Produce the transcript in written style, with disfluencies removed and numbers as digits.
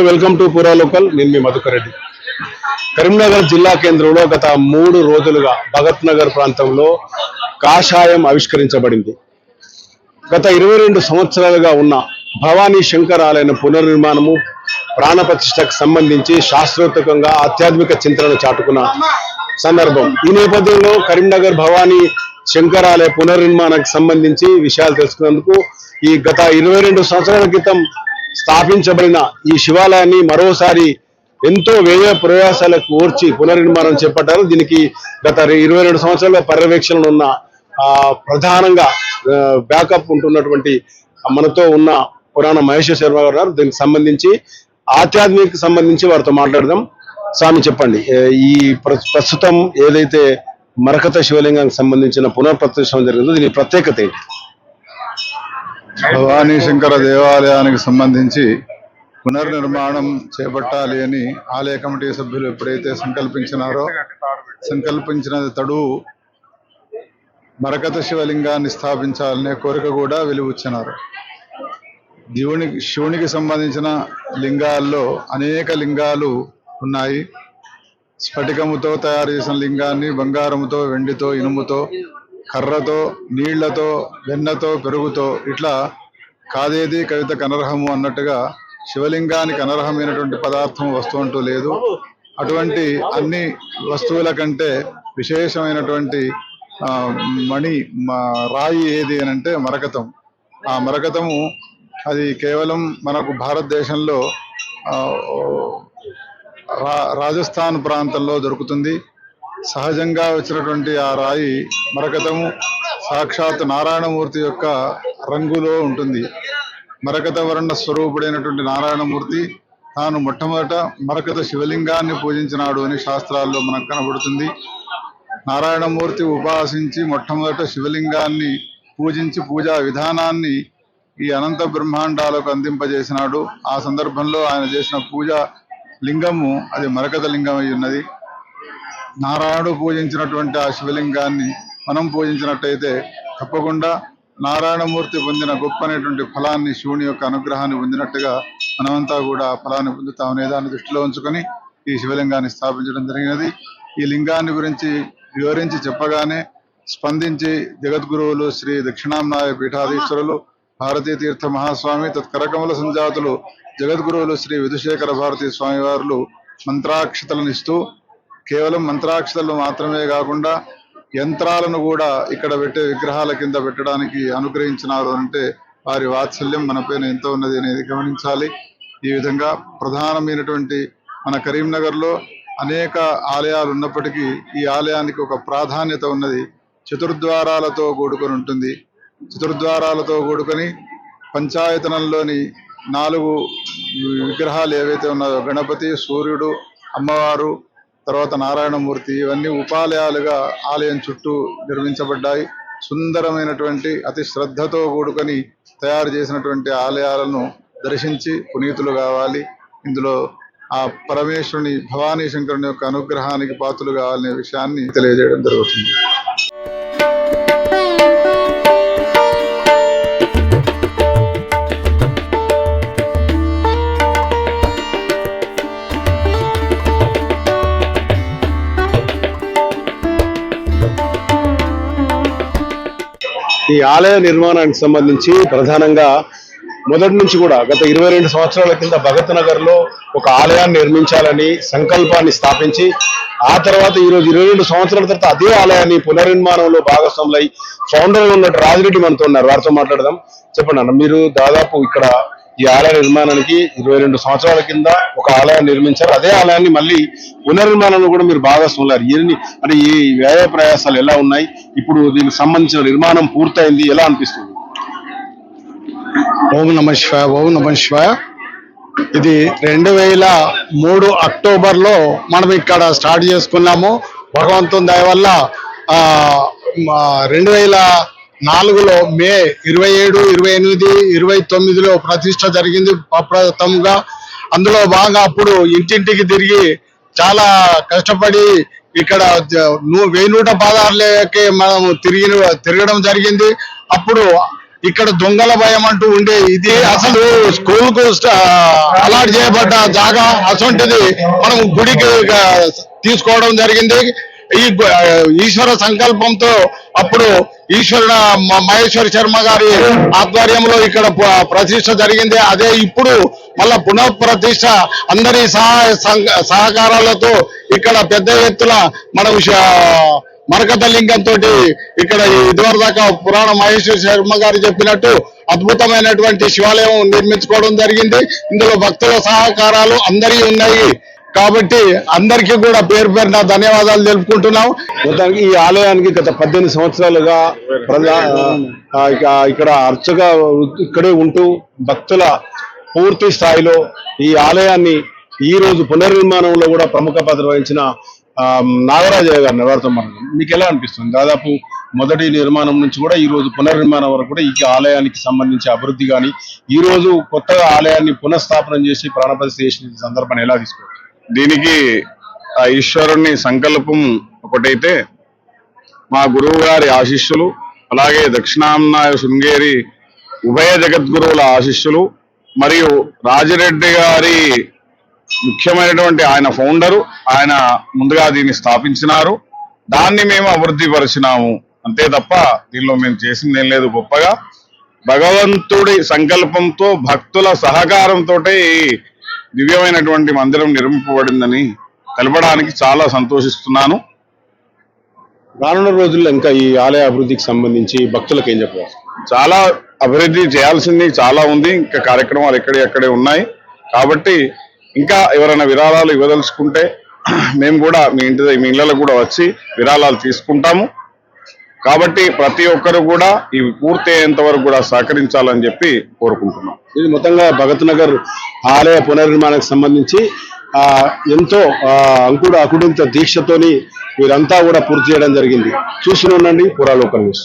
Welcome to పూరా local. నేను మీ మధుకర్ రెడ్డి. కరీంనగర్ జిల్లా కేంద్రంలో గత 3 రోజులుగా భగత్ నగర్ ప్రాంతంలో కాషాయం ఆవిష్కరించబడింది. గత 22 సంవత్సరాలుగా ఉన్న భవానీ శంకర్ ఆలయ పునర్నిర్మాణము ప్రాణప్రతిష్టకు సంబంధించి శాస్త్రోత్తకంగా ఆధ్యాత్మిక చింతనను చాటుకున్న సందర్భం. ఈ నేపథ్యంలో కరీంనగర్ భవానీ శంకర్ ఆలయ పునర్నిర్మాణానికి సంబంధించి విషయాలు తెలుసుకున్నందుకు ఈ గత 22 సంవత్సరాల క్రితం స్థాపించబడిన ఈ శివాలయాన్ని మరోసారి ఎంతో వ్యయ ప్రయాసాలకు ఓర్చి పునర్నిర్మాణం చేపట్టారు. దీనికి గత 22 సంవత్సరాల పర్యవేక్షణలో ఉన్న ప్రధానంగా బ్యాకప్ ఉంటున్నటువంటి మనతో ఉన్న పురాణ మహేష్ శర్మ గారు. దీనికి సంబంధించి ఆధ్యాత్మిక సంబంధించి వారితో మాట్లాడదాం. స్వామి చెప్పండి, ఈ ప్రస్తుతం ఏదైతే మరకత శివలింగానికి సంబంధించిన పునఃప్రతిష్ఠ జరిగిందో దీని ప్రత్యేకత ఏంటి? భవానీ శంకర దేవాలయానికి సంబంధించి పునర్నిర్మాణం చేపట్టాలి అని ఆలయ కమిటీ సభ్యులు ఎప్పుడైతే సంకల్పించిన తడువు మరకత శివలింగాన్ని స్థాపించాలనే కోరిక కూడా వెలువచ్చినారు. శివునికి సంబంధించిన లింగాల్లో అనేక లింగాలు ఉన్నాయి. స్ఫటికముతో తయారు చేసిన లింగాన్ని బంగారముతో, వెండితో, ఇనుముతో, కర్రతో, నీళ్లతో, వెన్నతో, పెరుగుతో ఇట్లా కాదేది కవితకు అనర్హము అన్నట్టుగా శివలింగానికి అనర్హమైనటువంటి పదార్థం వస్తువు అంటూ లేదు. అటువంటి అన్ని వస్తువుల కంటే విశేషమైనటువంటి రాయి ఏది అని అంటే మరకతం. ఆ మరకతము అది కేవలం మనకు భారతదేశంలో రాజస్థాన్ ప్రాంతంలో దొరుకుతుంది. సహజంగా వచ్చినటువంటి ఆ రాయి మరకతము సాక్షాత్ నారాయణమూర్తి యొక్క రంగులో ఉంటుంది. మరకత వర్ణ స్వరూపుడైనటువంటి నారాయణమూర్తి తాను మొట్టమొదట మరకత శివలింగాన్ని పూజించినాడు అని శాస్త్రాల్లో మనకు కనబడుతుంది. నారాయణమూర్తి ఉపాసించి మొట్టమొదట శివలింగాన్ని పూజించి పూజా విధానాన్ని ఈ అనంత బ్రహ్మాండాలకు అందింపజేసినాడు. ఆ సందర్భంలో ఆయన చేసిన పూజా లింగము అది మరకత లింగం అయి ఉన్నది. నారాయణుడు పూజించినటువంటి ఆ శివలింగాన్ని మనం పూజించినట్టయితే తప్పకుండా నారాయణమూర్తి పొందిన గొప్ప అనేటువంటి ఫలాన్ని, శివుని యొక్క అనుగ్రహాన్ని పొందినట్టుగా మనమంతా కూడా ఫలాన్ని పొందుతామనే దాన్ని దృష్టిలో ఉంచుకొని ఈ శివలింగాన్ని స్థాపించడం జరిగినది. ఈ లింగాన్ని గురించి వివరించి చెప్పగానే స్పందించి జగద్గురువులు శ్రీ దక్షిణాంనాయ పీఠాధీశ్వరులు భారతీ తీర్థ మహాస్వామి తత్కరకమల సంజాతులు జగద్గురువులు శ్రీ విధుశేఖర భారతీ స్వామి వారు మంత్రాక్షతలను ఇస్తూ కేవలం మంత్రాక్షతలు మాత్రమే కాకుండా యంత్రాలను కూడా ఇక్కడ పెట్టే విగ్రహాల కింద పెట్టడానికి అనుగ్రహించినారు అంటే వారి వాత్సల్యం మన పైన ఎంతో ఉన్నది అనేది గమనించాలి. ఈ విధంగా ప్రధానమైనటువంటి మన కరీంనగర్లో అనేక ఆలయాలు ఉన్నప్పటికీ ఈ ఆలయానికి ఒక ప్రాధాన్యత ఉన్నది. చతుర్ద్వారాలతో కూడుకొని ఉంటుంది. చతుర్ద్వారాలతో కూడుకొని పంచాయతనంలోని 4 విగ్రహాలు ఏవైతే ఉన్నాయో గణపతి, సూర్యుడు, అమ్మవారు, తర్వాత నారాయణమూర్తి ఇవన్నీ ఉపాలయాలుగా ఆలయం చుట్టూ నిర్మించబడ్డాయి. సుందరమైనటువంటి అతి శ్రద్ధతో కూడుకొని తయారు చేసినటువంటి ఆలయాలను దర్శించి పునీతులు కావాలి. ఇందులో ఆ పరమేశ్వరుని భవానీ శంకరుని యొక్క అనుగ్రహానికి పాత్రలు కావాలనే విషయాన్ని తెలియజేయడం జరుగుతుంది. ఈ ఆలయ నిర్మాణానికి సంబంధించి ప్రధానంగా మొదటి నుంచి కూడా గత 22 సంవత్సరాల కింద భగత్ నగర్ లో ఒక ఆలయాన్ని నిర్మించాలని సంకల్పాన్ని స్థాపించి ఆ తర్వాత ఈరోజు 22 సంవత్సరాల తర్వాత అదే ఆలయాన్ని పునర్నిర్మాణంలో భాగస్వాములై ఫౌండర్ ఉన్నట్టు రాజిరెడ్డి మనతో ఉన్నారు. వారితో మాట్లాడదాం. చెప్పండి అన్న, మీరు దాదాపు ఇక్కడ ఈ ఆలయ నిర్మాణానికి 22 సంవత్సరాల కింద ఒక ఆలయాన్ని నిర్మించారు. అదే ఆలయాన్ని మళ్ళీ పునర్నిర్మాణంలో కూడా మీరు భాగస్వాములారు. అంటే ఈ వ్యయ ప్రయాసాలు ఎలా ఉన్నాయి? ఇప్పుడు దీనికి సంబంధించిన నిర్మాణం పూర్తయింది, ఎలా అనిపిస్తుంది? ఓం నమ శివాయ. ఓం నమ శివాయ. ఇది 2003 అక్టోబర్లో మనం ఇక్కడ స్టార్ట్ చేసుకున్నాము. భగవంతుని దయ వల్ల 2004లో మే 27, 28, 29లో ప్రతిష్ట జరిగింది అప్రథమంగా. అందులో బాగా అప్పుడు ఇంటింటికి తిరిగి చాలా కష్టపడి ఇక్కడ 1116 మనం తిరగడం జరిగింది. అప్పుడు ఇక్కడ దొంగల భయం అంటూ ఉండే ఇది అసలు స్కూల్ కు అలాట్ చేయబడ్డ జాగా అసొంటిది మనం గుడికి తీసుకోవడం జరిగింది. ఈశ్వర సంకల్పంతో అప్పుడు మహేశ్వర శర్మ గారి ఆధ్వర్యంలో ఇక్కడ ప్రతిష్ట జరిగింది. అదే ఇప్పుడు మళ్ళా పునః ప్రతిష్ట అందరి సహకారాలతో ఇక్కడ పెద్ద ఎత్తున మన మరకత లింగంతో ఇక్కడ ఇదివరకు దాకా పురాణ మహేశ్వర శర్మ గారు చెప్పినట్టు అద్భుతమైనటువంటి శివాలయం నిర్మించుకోవడం జరిగింది. ఇందులో భక్తుల సహకారాలు అందరి ఉన్నాయి కాబట్టి అందరికీ కూడా పేరు పేరున ధన్యవాదాలు తెలుపుకుంటున్నాం. మొత్తానికి ఈ ఆలయానికి గత 18 సంవత్సరాలుగా ఇక్కడ అర్చక ఇక్కడే ఉంటూ భక్తుల పూర్తి స్థాయిలో ఈ ఆలయాన్ని ఈ రోజు పునర్నిర్మాణంలో కూడా ప్రముఖ పాత్ర వహించిన నాగరాజయ్య గారిని ఎవరితో మాట్లాడారు. మీకు ఎలా అనిపిస్తుంది? దాదాపు మొదటి నిర్మాణం నుంచి కూడా ఈ రోజు పునర్నిర్మాణం వరకు కూడా ఈ ఆలయానికి సంబంధించి అభివృద్ధి కానీ ఈ రోజు కొత్తగా ఆలయాన్ని పునఃస్థాపన చేసి ప్రాణప్రతిష్ఠ చేసిన సందర్భాన్ని ఎలా తీసుకోవచ్చు? దీనికి ఆ ఈశ్వరుని సంకల్పం ఒకటైతే మా గురువు గారి ఆశీస్సులు, అలాగే దక్షిణాంనాయ శృంగేరి ఉభయ జగద్గురువుల ఆశీస్సులు, మరియు రాజిరెడ్డి గారి ముఖ్యమైనటువంటి ఆయన ఫౌండరు, ఆయన ముందుగా దీన్ని స్థాపించినారు. దాన్ని మేము అభివృద్ధి పరిచినాము అంతే తప్ప దీనిలో మేము చేసింది ఏం లేదు. గొప్పగా భగవంతుడి సంకల్పంతో భక్తుల సహకారంతో దివ్యమైనటువంటి మందిరం నిర్మింపబడిందని తెలపడానికి చాలా సంతోషిస్తున్నాను. రానున్న రోజుల్లో ఇంకా ఈ ఆలయ అభివృద్ధికి సంబంధించి భక్తులకు ఏం చెప్పారు? చాలా అభివృద్ధి చేయాల్సింది చాలా ఉంది. ఇంకా కార్యక్రమాలు ఎక్కడే ఉన్నాయి. కాబట్టి ఇంకా ఎవరైనా విరాళాలు ఇవ్వదలుచుకుంటే మేము కూడా మీ ఇళ్ళకు కూడా వచ్చి విరాళాలు తీసుకుంటాము. కాబట్టి ప్రతి ఒక్కరు కూడా ఇవి పూర్తి అయ్యేంత వరకు కూడా సహకరించాలని చెప్పి కోరుకుంటున్నాం. ఇది మొత్తంగా భగత్ నగర్ ఆలయ పునర్నిర్మాణానికి సంబంధించి ఎంతో అకుడింత దీక్షతోని వీరంతా కూడా పూర్తి చేయడం జరిగింది. చూస్తూనే ఉండండి పురా లోకల్ న్యూస్.